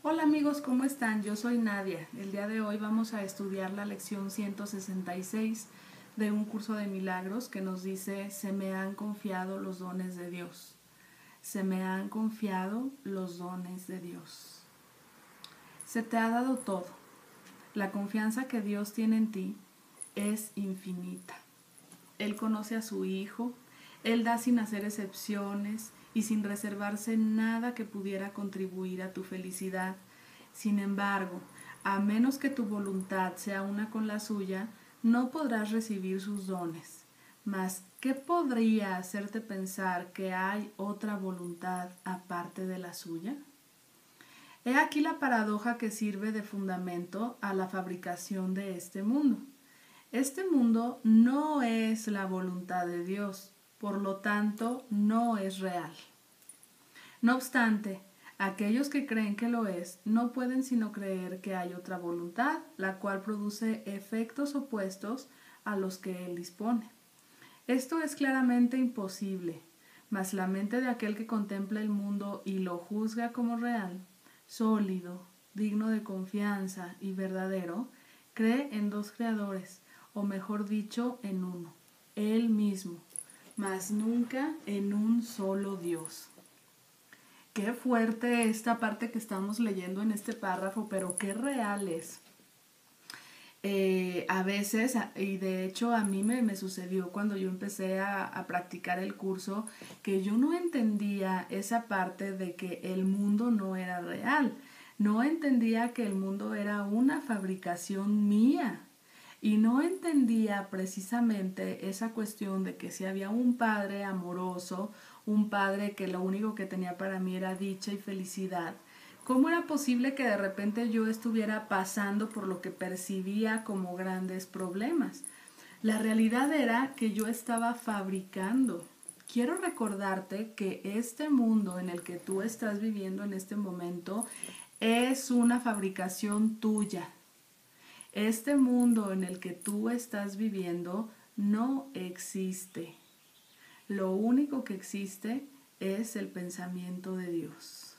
Hola amigos, ¿cómo están? Yo soy Nadia. El día de hoy vamos a estudiar la lección 166 de un curso de milagros que nos dice: se me han confiado los dones de Dios. Se me han confiado los dones de Dios. Se te ha dado todo. La confianza que Dios tiene en ti es infinita. Él conoce a su Hijo, Él da sin hacer excepciones y sin reservarse nada que pudiera contribuir a tu felicidad. Sin embargo, a menos que tu voluntad sea una con la suya, no podrás recibir sus dones. Mas, ¿qué podría hacerte pensar que hay otra voluntad aparte de la suya? He aquí la paradoja que sirve de fundamento a la fabricación de este mundo. Este mundo no es la voluntad de Dios, por lo tanto no es real. No obstante, aquellos que creen que lo es no pueden sino creer que hay otra voluntad, la cual produce efectos opuestos a los que Él dispone. Esto es claramente imposible, mas la mente de aquel que contempla el mundo y lo juzga como real, sólido, digno de confianza y verdadero, cree en dos creadores, o mejor dicho, en uno, Él mismo, mas nunca en un solo Dios. Qué fuerte esta parte que estamos leyendo en este párrafo, pero qué real es. A veces, y de hecho a mí me sucedió cuando yo empecé a practicar el curso, que yo no entendía esa parte de que el mundo no era real. No entendía que el mundo era una fabricación mía. Y no entendía precisamente esa cuestión de que si había un padre amoroso, un padre que lo único que tenía para mí era dicha y felicidad, ¿cómo era posible que de repente yo estuviera pasando por lo que percibía como grandes problemas? La realidad era que yo estaba fabricando. Quiero recordarte que este mundo en el que tú estás viviendo en este momento es una fabricación tuya. Este mundo en el que tú estás viviendo no existe. Lo único que existe es el pensamiento de Dios.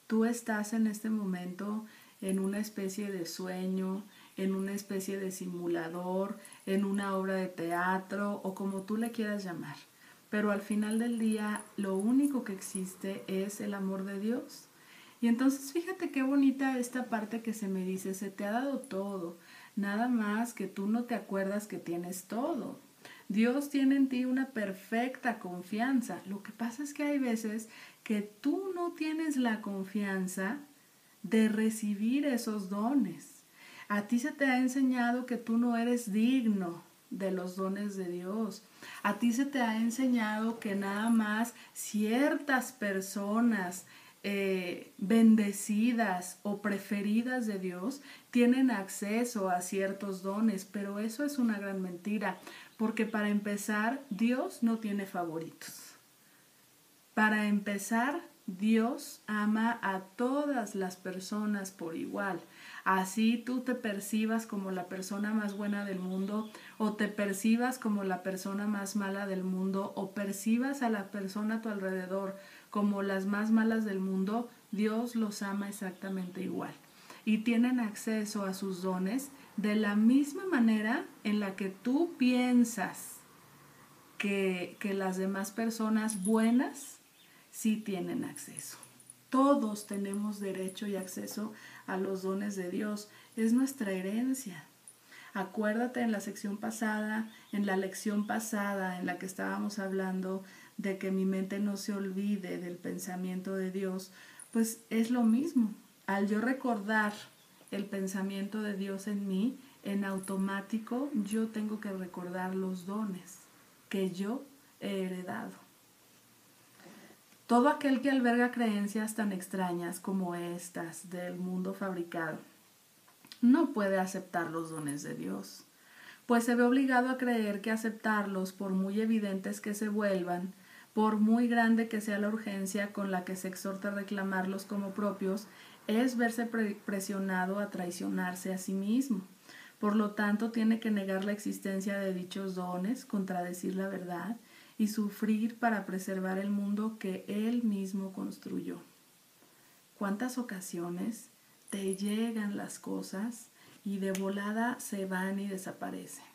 Tú estás en este momento en una especie de sueño, en una especie de simulador, en una obra de teatro o como tú le quieras llamar. Pero al final del día lo único que existe es el amor de Dios. Y entonces fíjate qué bonita esta parte que se me dice: se te ha dado todo, nada más que tú no te acuerdas que tienes todo. Dios tiene en ti una perfecta confianza. Lo que pasa es que hay veces que tú no tienes la confianza de recibir esos dones. A ti se te ha enseñado que tú no eres digno de los dones de Dios. A ti se te ha enseñado que nada más ciertas personas bendecidas o preferidas de Dios tienen acceso a ciertos dones, pero eso es una gran mentira, porque para empezar, Dios no tiene favoritos. Para empezar, Dios ama a todas las personas por igual. Así tú te percibas como la persona más buena del mundo, o te percibas como la persona más mala del mundo, o percibas a la persona a tu alrededor como las más malas del mundo, Dios los ama exactamente igual. Y tienen acceso a sus dones de la misma manera en la que tú piensas que las demás personas buenas sí tienen acceso. Todos tenemos derecho y acceso a los dones de Dios. Es nuestra herencia. Acuérdate en la lección pasada en la que estábamos hablando de que mi mente no se olvide del pensamiento de Dios, pues es lo mismo. Al yo recordar el pensamiento de Dios en mí, en automático yo tengo que recordar los dones que yo he heredado. Todo aquel que alberga creencias tan extrañas como estas del mundo fabricado no puede aceptar los dones de Dios, pues se ve obligado a creer que aceptarlos, por muy evidentes que se vuelvan, por muy grande que sea la urgencia con la que se exhorta a reclamarlos como propios, es verse presionado a traicionarse a sí mismo. Por lo tanto, tiene que negar la existencia de dichos dones, contradecir la verdad y sufrir para preservar el mundo que él mismo construyó. ¿cuántas ocasiones te llegan las cosas y de volada se van y desaparecen?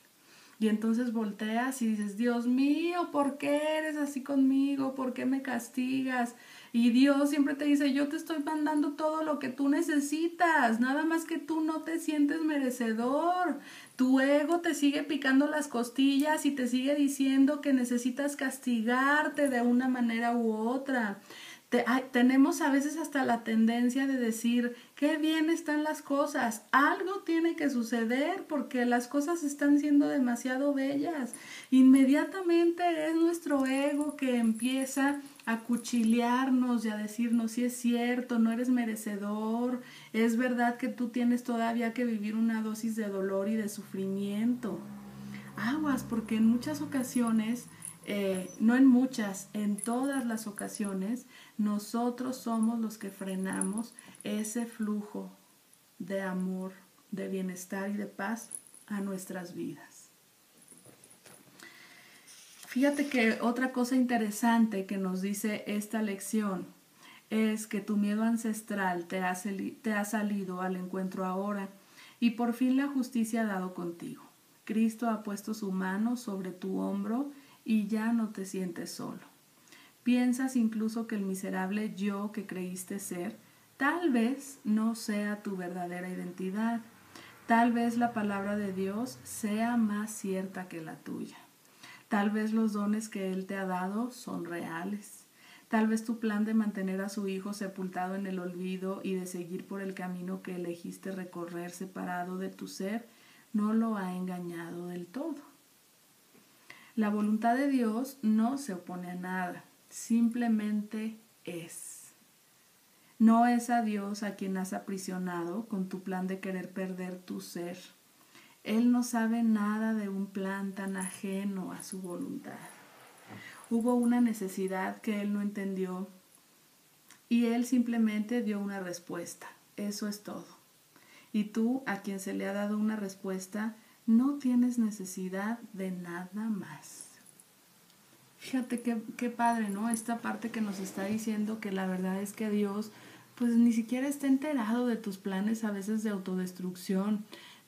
Y entonces volteas y dices, Dios mío, ¿por qué eres así conmigo? ¿Por qué me castigas? Y Dios siempre te dice, yo te estoy mandando todo lo que tú necesitas, nada más que tú no te sientes merecedor. Tu ego te sigue picando las costillas y te sigue diciendo que necesitas castigarte de una manera u otra. Tenemos a veces hasta la tendencia de decir, qué bien están las cosas, algo tiene que suceder porque las cosas están siendo demasiado bellas. Inmediatamente es nuestro ego que empieza a cuchilearnos y a decirnos, sí es cierto, no eres merecedor, es verdad que tú tienes todavía que vivir una dosis de dolor y de sufrimiento. Aguas, porque en muchas ocasiones, no en muchas, en todas las ocasiones, nosotros somos los que frenamos ese flujo de amor, de bienestar y de paz a nuestras vidas. Fíjate que otra cosa interesante que nos dice esta lección es que tu miedo ancestral te ha salido al encuentro ahora y por fin la justicia ha dado contigo. Cristo ha puesto su mano sobre tu hombro y ya no te sientes solo. Piensas incluso que el miserable yo que creíste ser tal vez no sea tu verdadera identidad. Tal vez la palabra de Dios sea más cierta que la tuya. Tal vez los dones que Él te ha dado son reales. Tal vez tu plan de mantener a su hijo sepultado en el olvido y de seguir por el camino que elegiste recorrer separado de tu ser no lo ha engañado del todo. La voluntad de Dios no se opone a nada, simplemente es. No es a Dios a quien has aprisionado con tu plan de querer perder tu ser. Él no sabe nada de un plan tan ajeno a su voluntad. Hubo una necesidad que Él no entendió y Él simplemente dio una respuesta. Eso es todo. Y tú, a quien se le ha dado una respuesta, no tienes necesidad de nada más. Fíjate qué padre, ¿no? Esta parte que nos está diciendo que la verdad es que Dios pues ni siquiera está enterado de tus planes a veces de autodestrucción.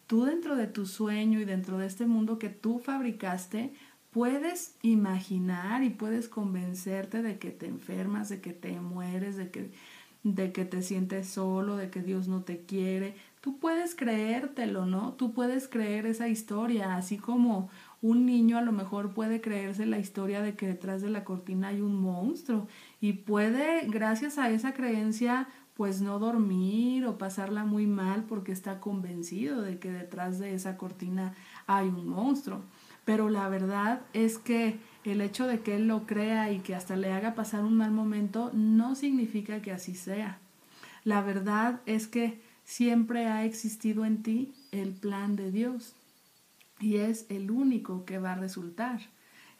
Tú dentro de tu sueño y dentro de este mundo que tú fabricaste, puedes imaginar y puedes convencerte de que te enfermas, de que te mueres, de que te sientes solo, de que Dios no te quiere. Tú puedes creértelo, ¿no? Tú puedes creer esa historia, así como un niño a lo mejor puede creerse la historia de que detrás de la cortina hay un monstruo y puede, gracias a esa creencia, pues no dormir o pasarla muy mal porque está convencido de que detrás de esa cortina hay un monstruo. Pero la verdad es que el hecho de que él lo crea y que hasta le haga pasar un mal momento no significa que así sea. La verdad es que siempre ha existido en ti el plan de Dios y es el único que va a resultar.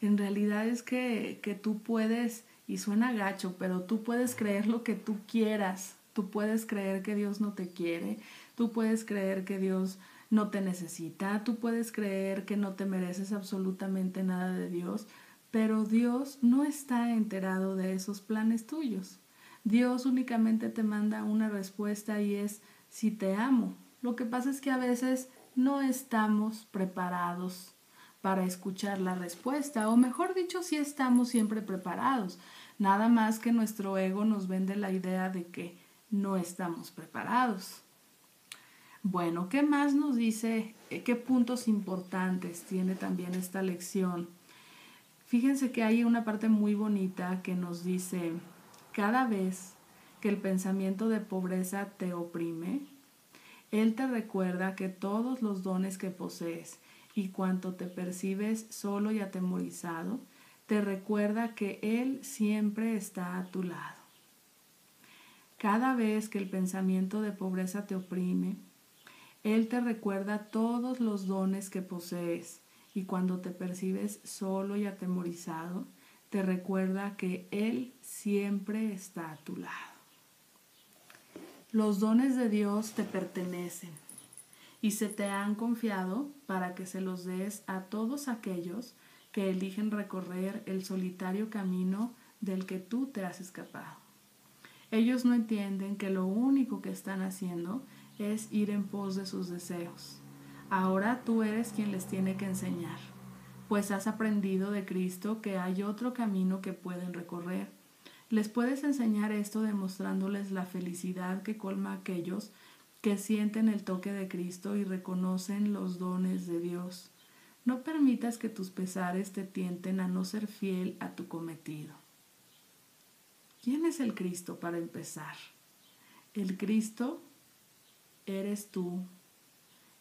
En realidad es que tú puedes, y suena gacho, pero tú puedes creer lo que tú quieras. Tú puedes creer que Dios no te quiere, tú puedes creer que Dios no te necesita, tú puedes creer que no te mereces absolutamente nada de Dios, pero Dios no está enterado de esos planes tuyos. Dios únicamente te manda una respuesta y es si te amo. Lo que pasa es que a veces no estamos preparados para escuchar la respuesta, o mejor dicho, sí estamos siempre preparados, nada más que nuestro ego nos vende la idea de que no estamos preparados. Bueno, ¿qué más nos dice? ¿Qué puntos importantes tiene también esta lección? Fíjense que hay una parte muy bonita que nos dice, cada vez que el pensamiento de pobreza te oprime, Él te recuerda que todos los dones que posees y cuanto te percibes solo y atemorizado, te recuerda que Él siempre está a tu lado. Cada vez que el pensamiento de pobreza te oprime, Él te recuerda todos los dones que posees y cuando te percibes solo y atemorizado, te recuerda que Él siempre está a tu lado. Los dones de Dios te pertenecen y se te han confiado para que se los des a todos aquellos que eligen recorrer el solitario camino del que tú te has escapado. Ellos no entienden que lo único que están haciendo es ir en pos de sus deseos. Ahora tú eres quien les tiene que enseñar, pues has aprendido de Cristo que hay otro camino que pueden recorrer. Les puedes enseñar esto demostrándoles la felicidad que colma a aquellos que sienten el toque de Cristo y reconocen los dones de Dios. No permitas que tus pesares te tienten a no ser fiel a tu cometido. ¿Quién es el Cristo para empezar? El Cristo eres tú,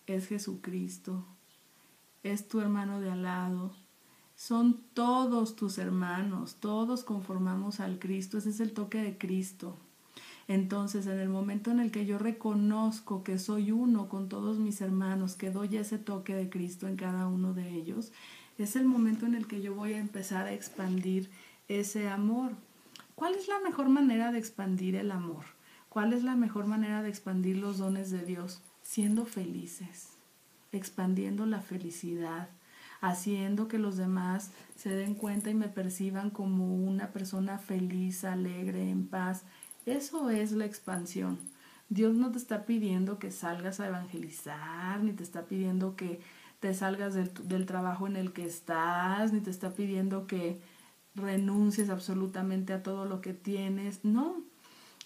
es Jesucristo, es tu hermano de al lado, son todos tus hermanos, todos conformamos al Cristo, ese es el toque de Cristo. Entonces, en el momento en el que yo reconozco que soy uno con todos mis hermanos, que doy ese toque de Cristo en cada uno de ellos, es el momento en el que yo voy a empezar a expandir ese amor. ¿Cuál es la mejor manera de expandir el amor? ¿Cuál es la mejor manera de expandir los dones de Dios? Siendo felices, expandiendo la felicidad, haciendo que los demás se den cuenta y me perciban como una persona feliz, alegre, en paz. Eso es la expansión. Dios no te está pidiendo que salgas a evangelizar, ni te está pidiendo que te salgas del trabajo en el que estás, ni te está pidiendo que renuncies absolutamente a todo lo que tienes. No,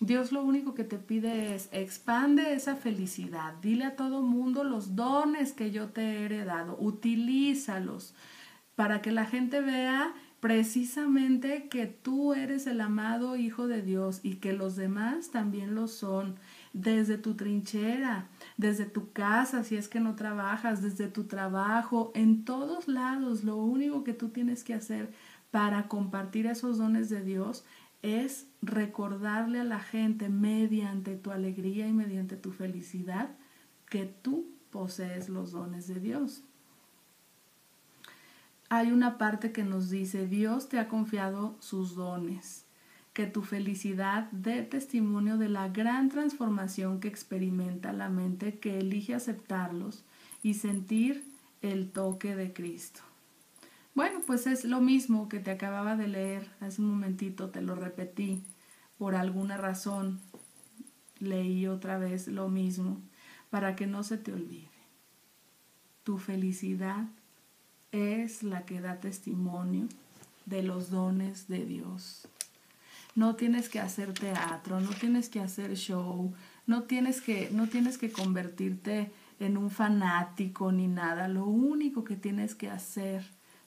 Dios lo único que te pide es expande esa felicidad. Dile a todo mundo los dones que yo te he heredado. Utilízalos para que la gente vea precisamente que tú eres el amado Hijo de Dios y que los demás también lo son. Desde tu trinchera, desde tu casa, si es que no trabajas, desde tu trabajo, en todos lados, lo único que tú tienes que hacer para compartir esos dones de Dios es recordarle a la gente mediante tu alegría y mediante tu felicidad que tú posees los dones de Dios. Hay una parte que nos dice, Dios te ha confiado sus dones, que tu felicidad dé testimonio de la gran transformación que experimenta la mente que elige aceptarlos y sentir el toque de Cristo. Bueno, pues es lo mismo que te acababa de leer hace un momentito, te lo repetí. Por alguna razón leí otra vez lo mismo para que no se te olvide. Tu felicidad es la que da testimonio de los dones de Dios. No tienes que hacer teatro, no tienes que hacer show, no tienes que convertirte en un fanático ni nada. Lo único que tienes que hacer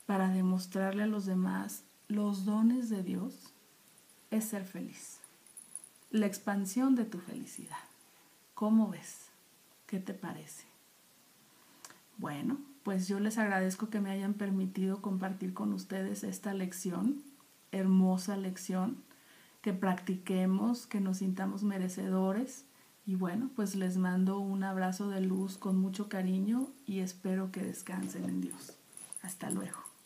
para demostrarle a los demás los dones de Dios es ser feliz. La expansión de tu felicidad. ¿Cómo ves? ¿Qué te parece? Bueno, pues yo les agradezco que me hayan permitido compartir con ustedes esta lección, hermosa lección, que practiquemos, que nos sintamos merecedores. Y bueno, pues les mando un abrazo de luz con mucho cariño y espero que descansen en Dios. Hasta luego.